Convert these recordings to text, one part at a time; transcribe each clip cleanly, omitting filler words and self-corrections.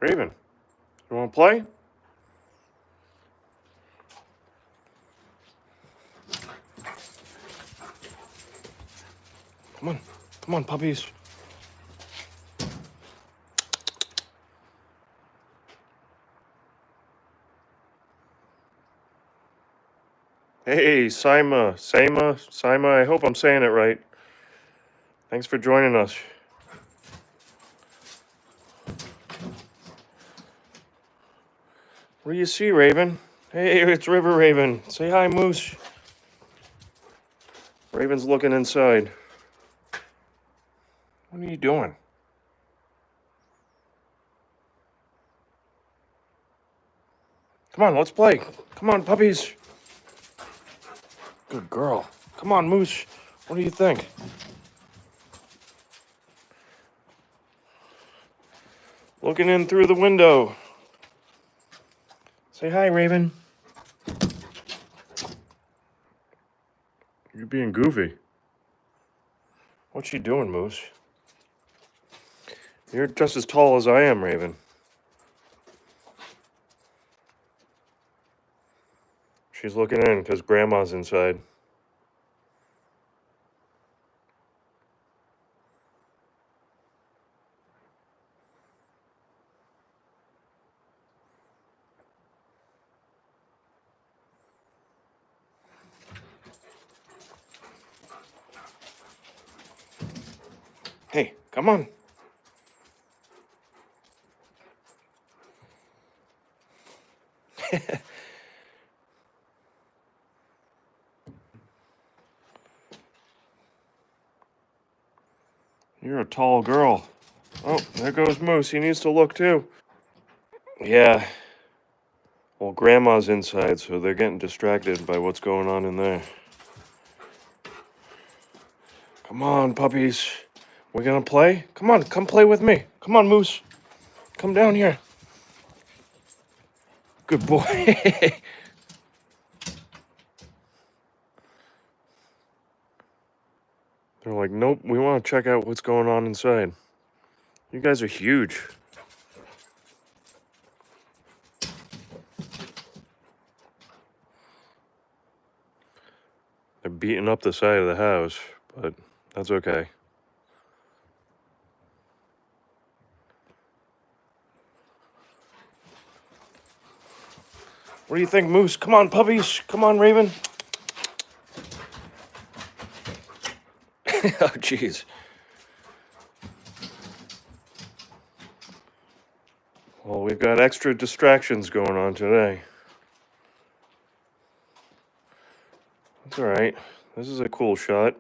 Raven, you want to play? Come on, puppies. Hey, Sima, I hope I'm saying it right. Thanks for joining us. What do you see, Raven? Hey, it's River Raven. Say hi, Moose. Raven's looking inside. What are you doing? Come on, let's play. Come on, puppies. Good girl. Come on, Moose. What do you think? Looking in through the window. Say hi, Raven. You're being goofy. What's she doing, Moose? You're just as tall as I am, Raven. She's looking in because Grandma's inside. Hey, come on. You're a tall girl. Oh, there goes Moose. He needs to look too. Yeah. Well, Grandma's inside, so they're getting distracted by what's going on in there. Come on, puppies. We're gonna play? Come on, come play with me. Come on, Moose. Come down here. Good boy. They're like, nope, we want to check out what's going on inside. You guys are huge. They're beating up the side of the house, but that's okay. What do you think, Moose? Come on, puppies. Come on, Raven. Oh, jeez. Well, we've got extra distractions going on today. That's all right. This is a cool shot.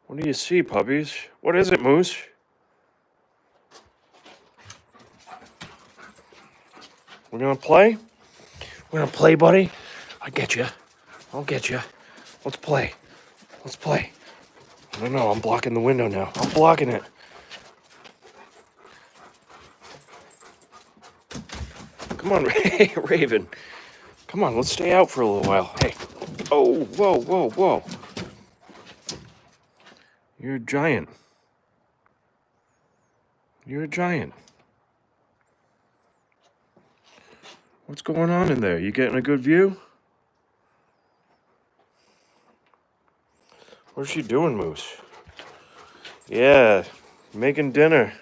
What do you see, puppies? What is it, Moose? We're gonna play? We're gonna play, buddy? I get you. I'll get you. Let's play. Let's play. I don't know. I'm blocking the window now. I'm blocking it. Come on, Raven. Come on, let's stay out for a little while. Hey. Oh, whoa, whoa, whoa. You're a giant. You're a giant. What's going on in there? You getting a good view? What's she doing, Moose? Yeah, making dinner.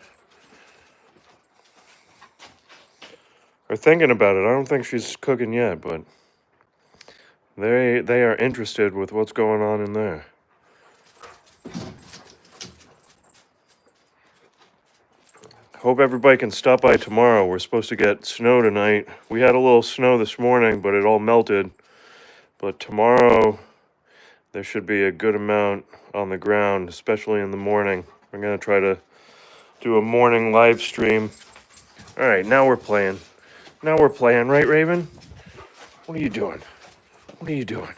Or thinking about it. I don't think she's cooking yet, but they are interested with what's going on in there. Hope everybody can stop by tomorrow. We're supposed to get snow tonight. We had a little snow this morning, but it all melted. But tomorrow, there should be a good amount on the ground, especially in the morning. We're going to try to do a morning live stream. All right, now we're playing. Now we're playing, right, Raven? What are you doing? What are you doing?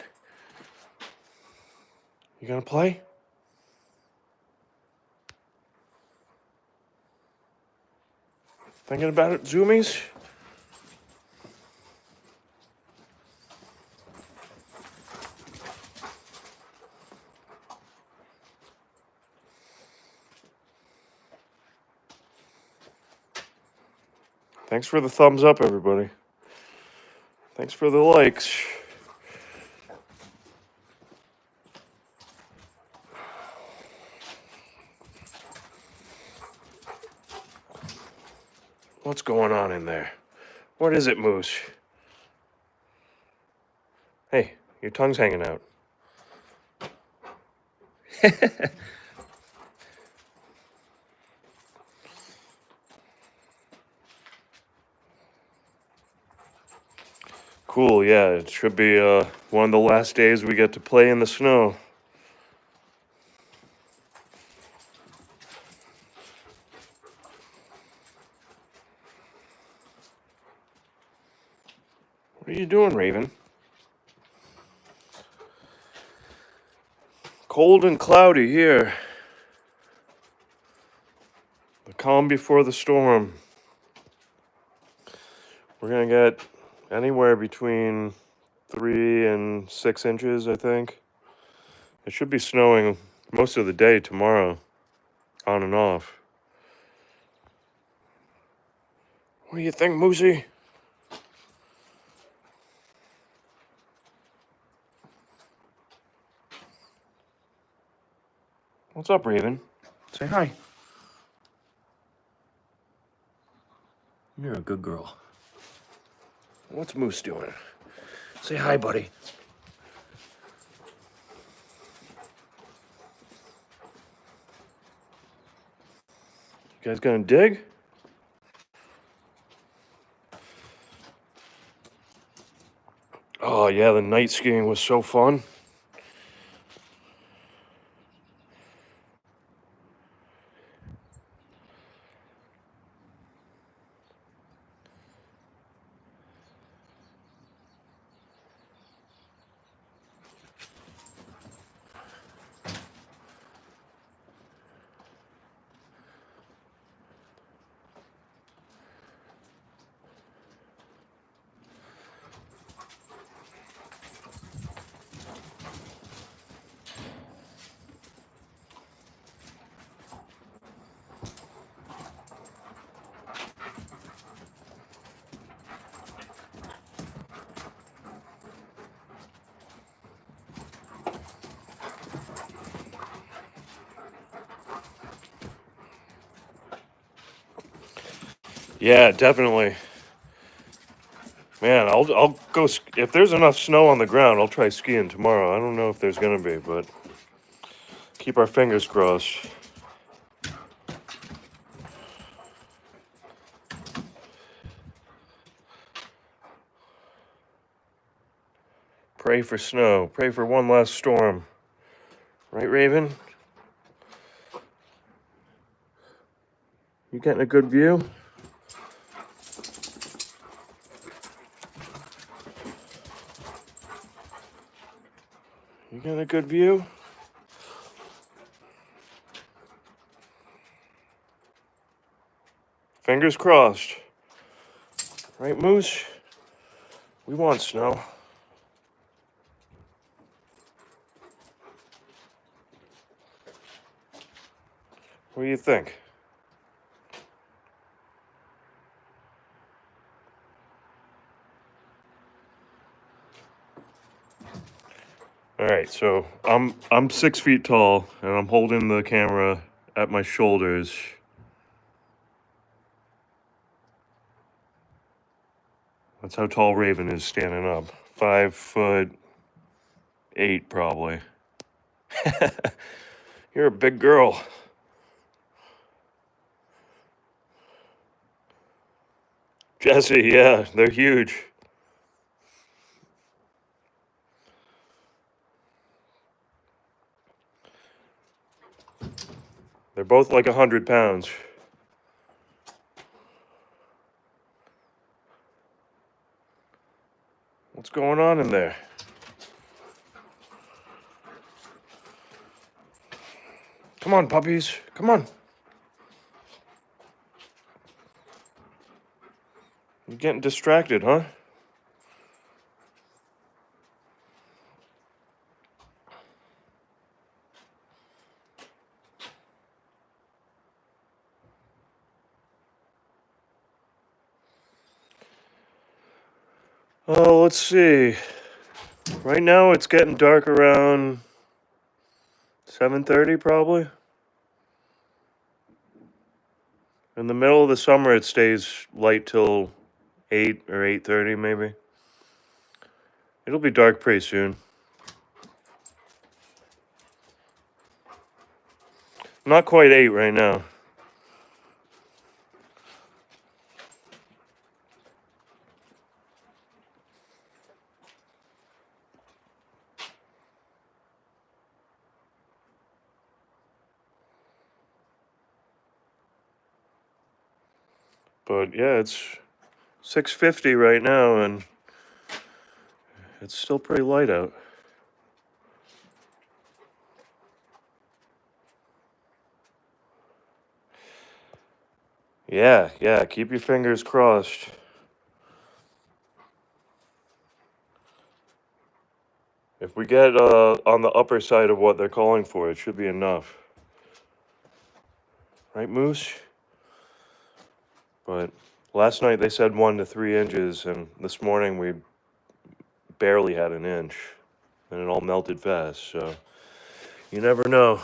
You going to play? Thinking about it, Zoomies? Thanks for the thumbs up, everybody. Thanks for the likes. What's going on in there? What is it, Moose? Hey, your tongue's hanging out. Cool, yeah, it should be one of the last days we get to play in the snow. What are you doing, Raven? Cold and cloudy here. The calm before the storm. We're gonna get anywhere between 3 and 6 inches, I think. It should be snowing most of the day tomorrow, on and off. What do you think, Moosey? What's up, Raven? Say hi. You're a good girl. What's Moose doing? Say hi, buddy. You guys gonna dig? Oh, yeah, the night skiing was so fun. Yeah, definitely. Man, I'll go if there's enough snow on the ground. I'll try skiing tomorrow. I don't know if there's gonna be, but keep our fingers crossed. Pray for snow. Pray for one last storm. Right, Raven? You getting a good view? You getting a good view? Fingers crossed. Right, Moose? We want snow. What do you think? All right, so I'm 6 feet tall, and I'm holding the camera at my shoulders. That's how tall Raven is standing up. 5'8", probably. You're a big girl. Jesse, yeah, they're huge. They're both like 100 pounds. What's going on in there? Come on, puppies. Come on. You're getting distracted, huh? Oh, let's see. Right now it's getting dark around 7:30 probably. In the middle of the summer it stays light till 8 or 8:30 maybe. It'll be dark pretty soon. Not quite 8 right now. But yeah, it's 6:50 right now and it's still pretty light out. Yeah, keep your fingers crossed. If we get on the upper side of what they're calling for, it should be enough. Right, Moose? But last night they said 1 to 3 inches, and this morning we barely had an inch, and it all melted fast, so you never know.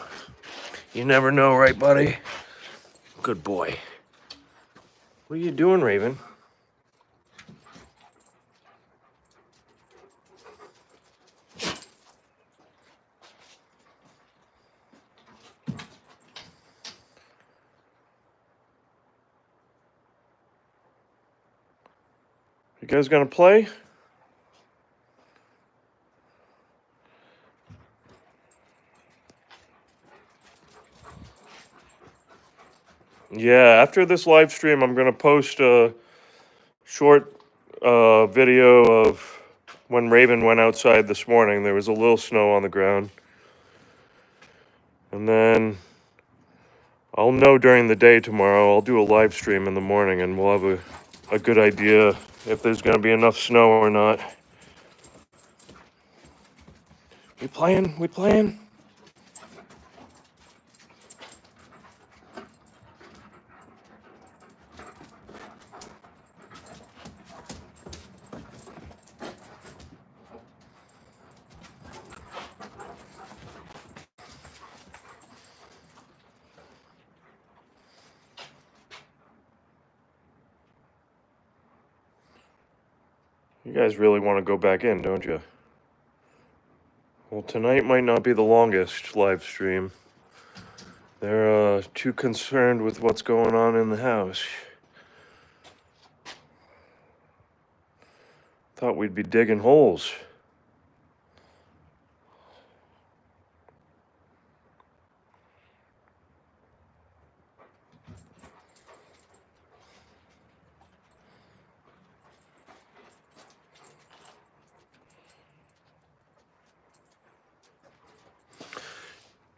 You never know, right, buddy? Good boy. What are you doing, Raven? You guys gonna play? Yeah, after this live stream, I'm gonna post a short video of when Raven went outside this morning. There was a little snow on the ground. And then I'll know during the day tomorrow. I'll do a live stream in the morning and we'll have a good idea if there's going to be enough snow or not. We playing? We playing? You guys really want to go back in, don't you? Well, tonight might not be the longest live stream. They're too concerned with what's going on in the house. Thought we'd be digging holes.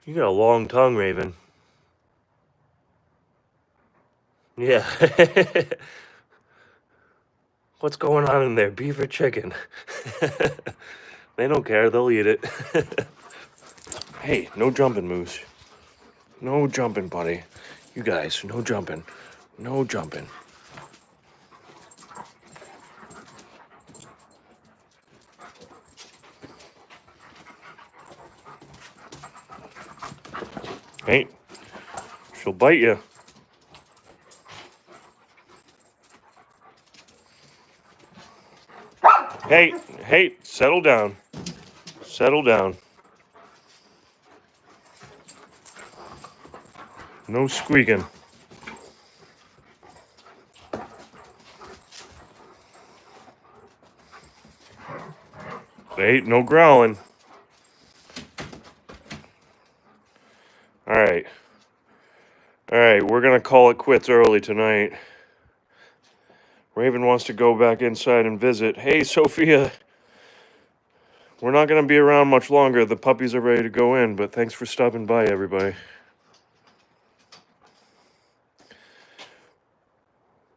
You got a long tongue, Raven. Yeah. What's going on in there? Beef or chicken? They don't care. They'll eat it. Hey, no jumping, Moose. No jumping, buddy. You guys, no jumping. No jumping. Hey, she'll bite you. Hey, settle down. Settle down. No squeaking. Hey, no growling. All right, we're gonna call it quits early tonight. Raven wants to go back inside and visit. Hey, Sophia. We're not gonna be around much longer. The puppies are ready to go in, but thanks for stopping by, everybody.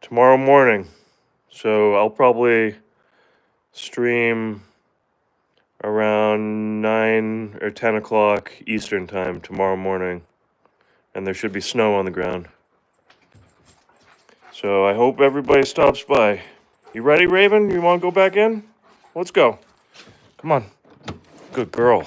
Tomorrow morning. So I'll probably stream around 9 or 10 o'clock Eastern time tomorrow morning. And there should be snow on the ground. So I hope everybody stops by. You ready, Raven? You want to go back in? Let's go. Come on. Good girl.